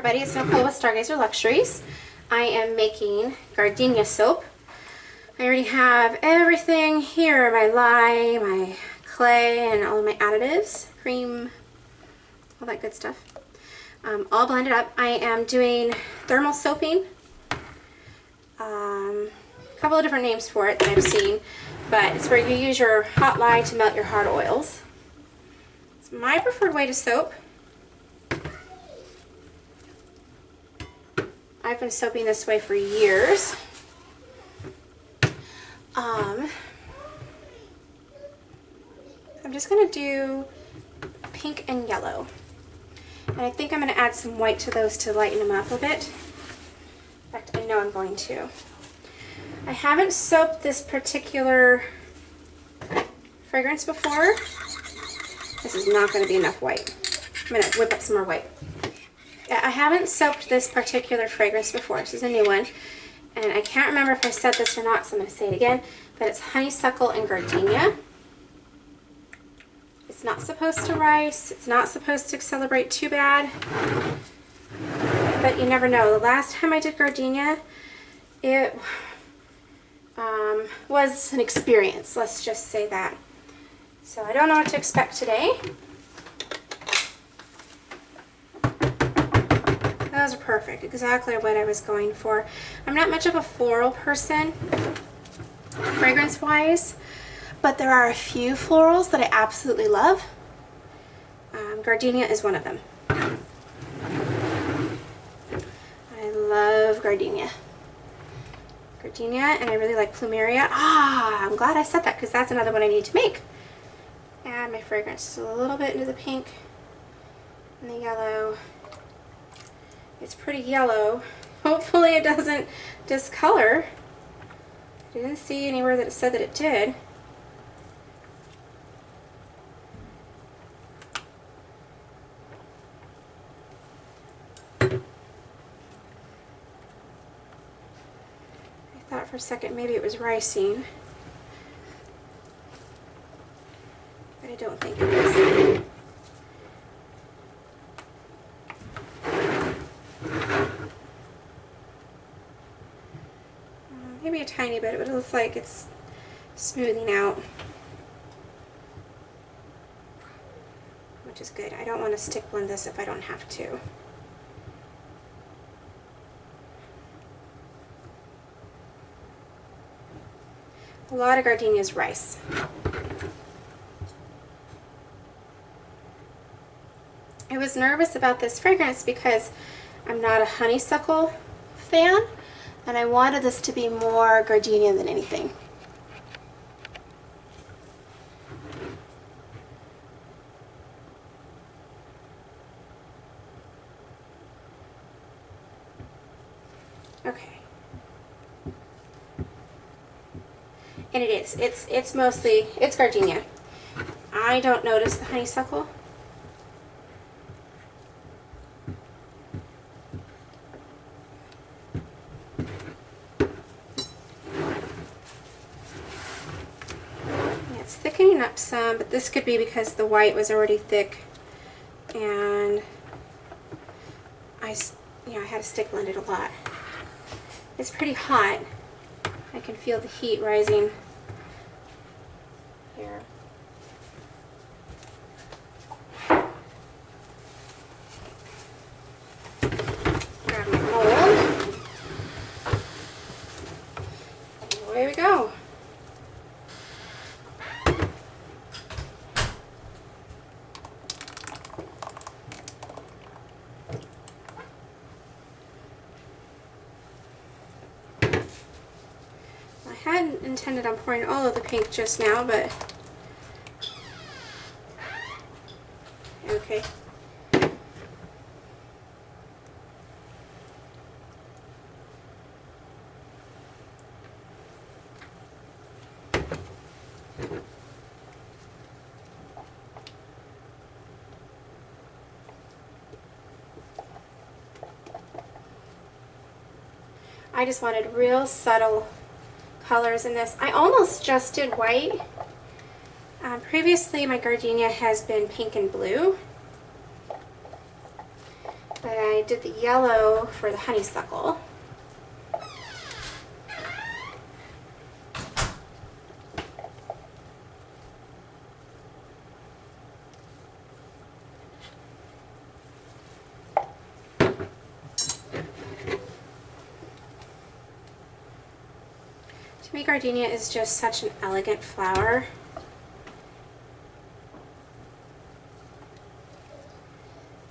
everybody, it's Nicole with Stargazer Luxuries. I am making gardenia soap. I already have everything here, my lye, my clay, and all of my additives, cream, all that good stuff. All blended up. I am doing thermal soaping. A couple of different names for it that I've seen, but it's where you use your hot lye to melt your hard oils. It's my preferred way to soap. I've been soaping this way for years. I'm just going to do pink and yellow. And I think I'm going to add some white to those to lighten them up a bit. In fact, I know I'm going to. I haven't soaped this particular fragrance before. This is not going to be enough white. I'm going to whip up some more white. I haven't soaped this particular fragrance before. This is a new one. And I can't remember if I said this or not, so I'm going to say it again. But it's honeysuckle and gardenia. It's not supposed to rice. It's not supposed to accelerate too bad. But you never know. The last time I did gardenia, it was an experience. Let's just say that. So I don't know what to expect today. Those are perfect, exactly what I was going for. I'm not much of a floral person, fragrance-wise, but there are a few florals that I absolutely love. Gardenia is one of them. I love gardenia. Gardenia, and I really like plumeria. I'm glad I said that, because that's another one I need to make. Add my fragrance just a little bit into the pink and the yellow. It's pretty yellow. Hopefully it doesn't discolor. I didn't see anywhere that it said that it did. I thought for a second maybe it was ricing, but I don't think it is. Maybe a tiny bit, but it looks like it's smoothing out, which is good. I don't want to stick blend this if I don't have to. A lot of gardenia is rice. I was nervous about this fragrance because I'm not a honeysuckle fan. And I wanted this to be more gardenia than anything. Okay. And it is. It's mostly, it's gardenia. I don't notice the honeysuckle. Thickening up some, but this could be because the white was already thick and I had to stick blend it a lot. It's pretty hot. I can feel the heat rising here. Grab my mold. And away we go. I hadn't intended on pouring all of the pink just now, but okay. I just wanted real subtle colors in this. I almost just did white. Previously my gardenia has been pink and blue. But I did the yellow for the honeysuckle. To me, gardenia is just such an elegant flower.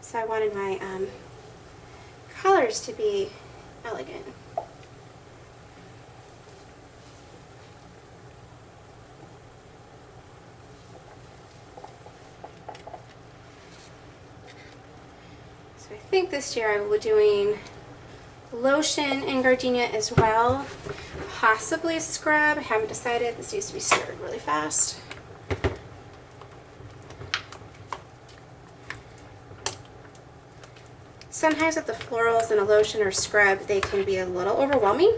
So I wanted my colors to be elegant. So I think this year I will be doing lotion in gardenia as well. Possibly a scrub. I haven't decided. This needs to be stirred really fast. Sometimes with the florals and a lotion or scrub, they can be a little overwhelming.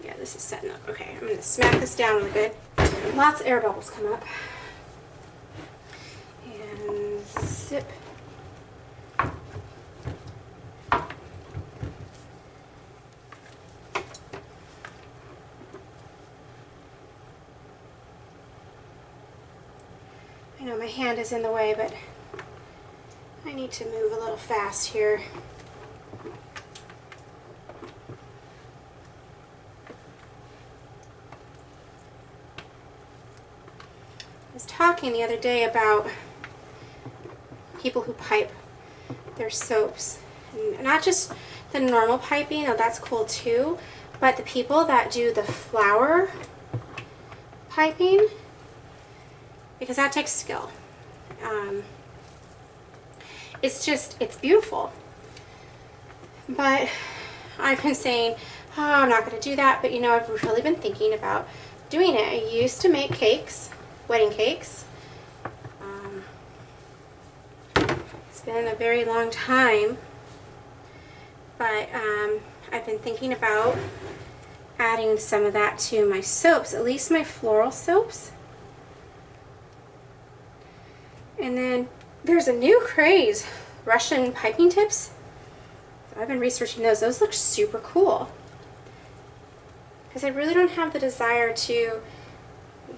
Yeah, this is setting up. Okay, I'm going to smack this down really good. Lots of air bubbles come up. And zip. I know my hand is in the way, but I need to move a little fast here. I was talking the other day about people who pipe their soaps. And not just the normal piping, though that's cool too, but the people that do the flower piping, because that takes skill. It's beautiful. But I've been saying, oh, I'm not going to do that, but you know, I've really been thinking about doing it. I used to make cakes, wedding cakes. It's been a very long time, but I've been thinking about adding some of that to my soaps, at least my floral soaps. And then there's a new craze, Russian piping tips. So I've been researching those. Those look super cool. Because I really don't have the desire to, you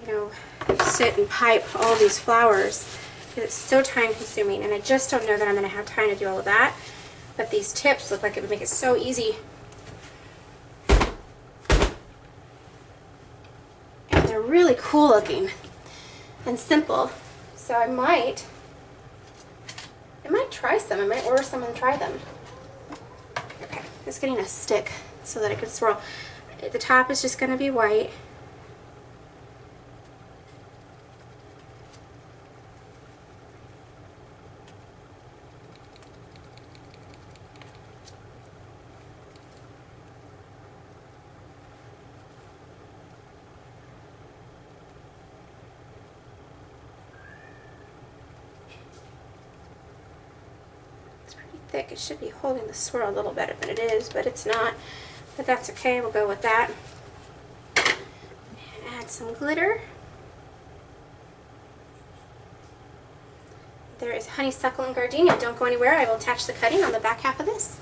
know, sit and pipe all these flowers. Because it's so time consuming, and I just don't know that I'm going to have time to do all of that. But these tips look like it would make it so easy. And they're really cool looking and simple. So I might try some. I might order some and try them. Okay, just getting a stick so that I can swirl. The top is just going to be white. Thick. It should be holding the swirl a little better than it is, but it's not. But that's okay. We'll go with that. And add some glitter. There is honeysuckle and gardenia. Don't go anywhere. I will attach the cutting on the back half of this.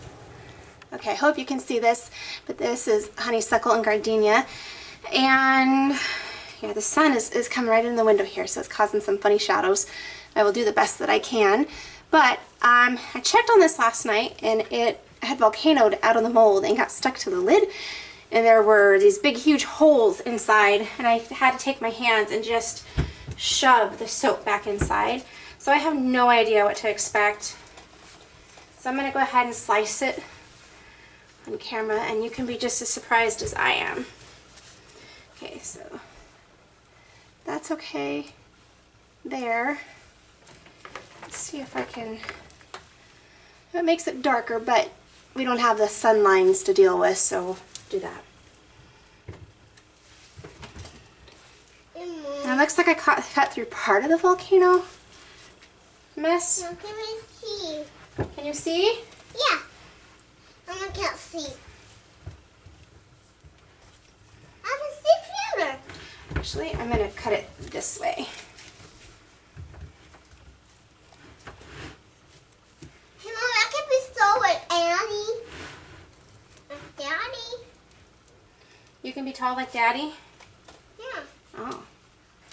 Okay, I hope you can see this, but this is honeysuckle and gardenia. And yeah, the sun is coming right in the window here, so it's causing some funny shadows. I will do the best that I can. But I checked on this last night, and it had volcanoed out of the mold and got stuck to the lid. And there were these big, huge holes inside, and I had to take my hands and just shove the soap back inside. So I have no idea what to expect. So I'm going to go ahead and slice it on camera, and you can be just as surprised as I am. Okay, so that's okay there. Let's see if I can, it makes it darker, but we don't have the sun lines to deal with, so we'll do that. Now it looks like I cut through part of the volcano mess. No, can I see? Can you see? Yeah. I can't see. I can see further. Actually, I'm going to cut it this way. Hey, Mom, I can be so like Annie. Like Daddy. You can be tall like Daddy? Yeah. Oh.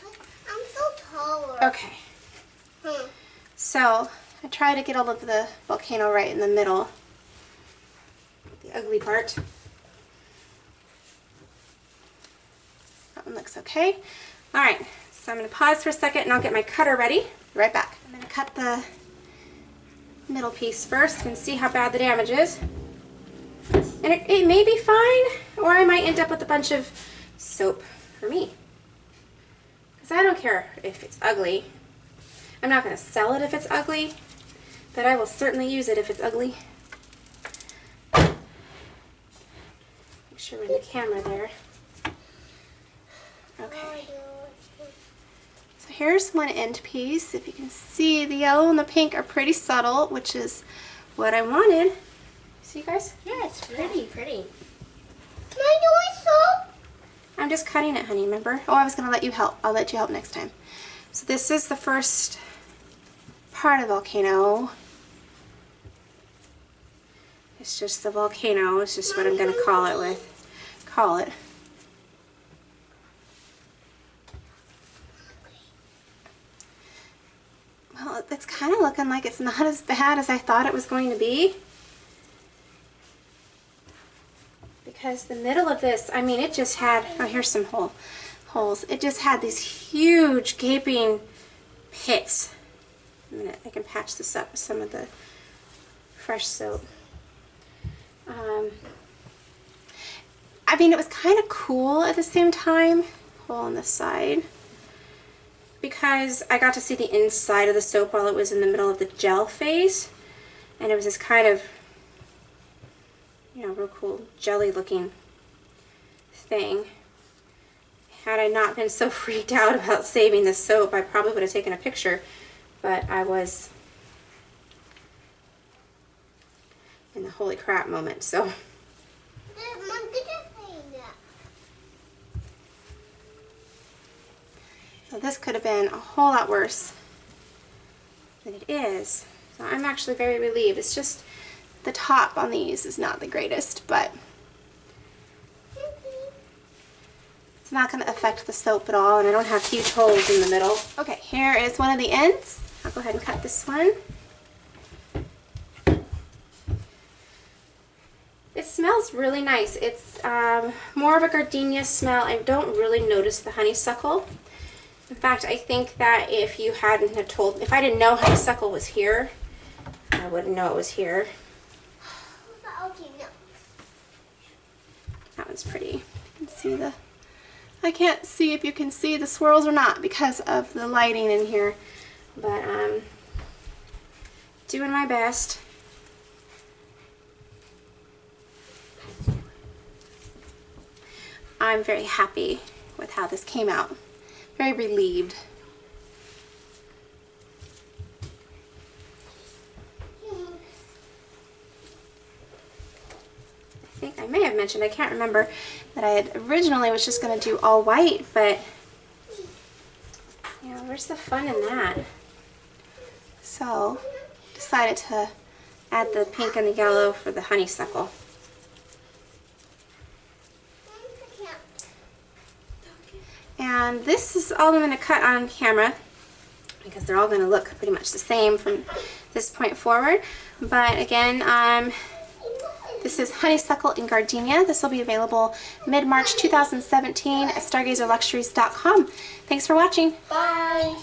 I'm so taller. Okay. So, I try to get all of the volcano right in the middle. The ugly part. That one looks okay. Alright, so I'm going to pause for a second and I'll get my cutter ready. Be right back. I'm going to cut the middle piece first and see how bad the damage is. And it may be fine, or I might end up with a bunch of soap for me. Because I don't care if it's ugly. I'm not going to sell it if it's ugly, but I will certainly use it if it's ugly. Make sure we're in the camera there. Okay. So here's one end piece. If you can see, the yellow and the pink are pretty subtle, which is what I wanted. See, guys? Yeah, it's pretty. Can I do it so? I'm just cutting it, honey, remember? Oh, I was going to let you help. I'll let you help next time. So this is the first part of the volcano. It's just the volcano. It's just what I'm going to call it. Well, it's kind of looking like it's not as bad as I thought it was going to be. Because the middle of this, I mean, it just had, oh, here's some holes. It just had these huge gaping pits. A minute, I can patch this up with some of the fresh soap. I mean, it was kind of cool at the same time, hole on the side, because I got to see the inside of the soap while it was in the middle of the gel phase, and it was this kind of, you know, real cool jelly looking thing. Had I not been so freaked out about saving the soap, I probably would have taken a picture, but I was in the holy crap moment, so. Mom, did you say that? So this could have been a whole lot worse than it is. So I'm actually very relieved. It's just the top on these is not the greatest, but it's not going to affect the soap at all, and I don't have huge holes in the middle. Okay, here is one of the ends. I'll go ahead and cut this one. It smells really nice. It's more of a gardenia smell. I don't really notice the honeysuckle. In fact, I think that if you hadn't have told, if I didn't know honeysuckle was here, I wouldn't know it was here. Okay, no. That one's pretty. You can see the, I can't see if you can see the swirls or not because of the lighting in here, but doing my best. I'm very happy with how this came out. Very relieved. I think I may have mentioned, I can't remember, that I had originally was just going to do all white, but you know, where's the fun in that? So, decided to add the pink and the yellow for the honeysuckle. And this is all I'm going to cut on camera because they're all going to look pretty much the same from this point forward. But again, this is Honeysuckle in Gardenia. This will be available mid-March 2017 at stargazerluxuries.com. Thanks for watching. Bye.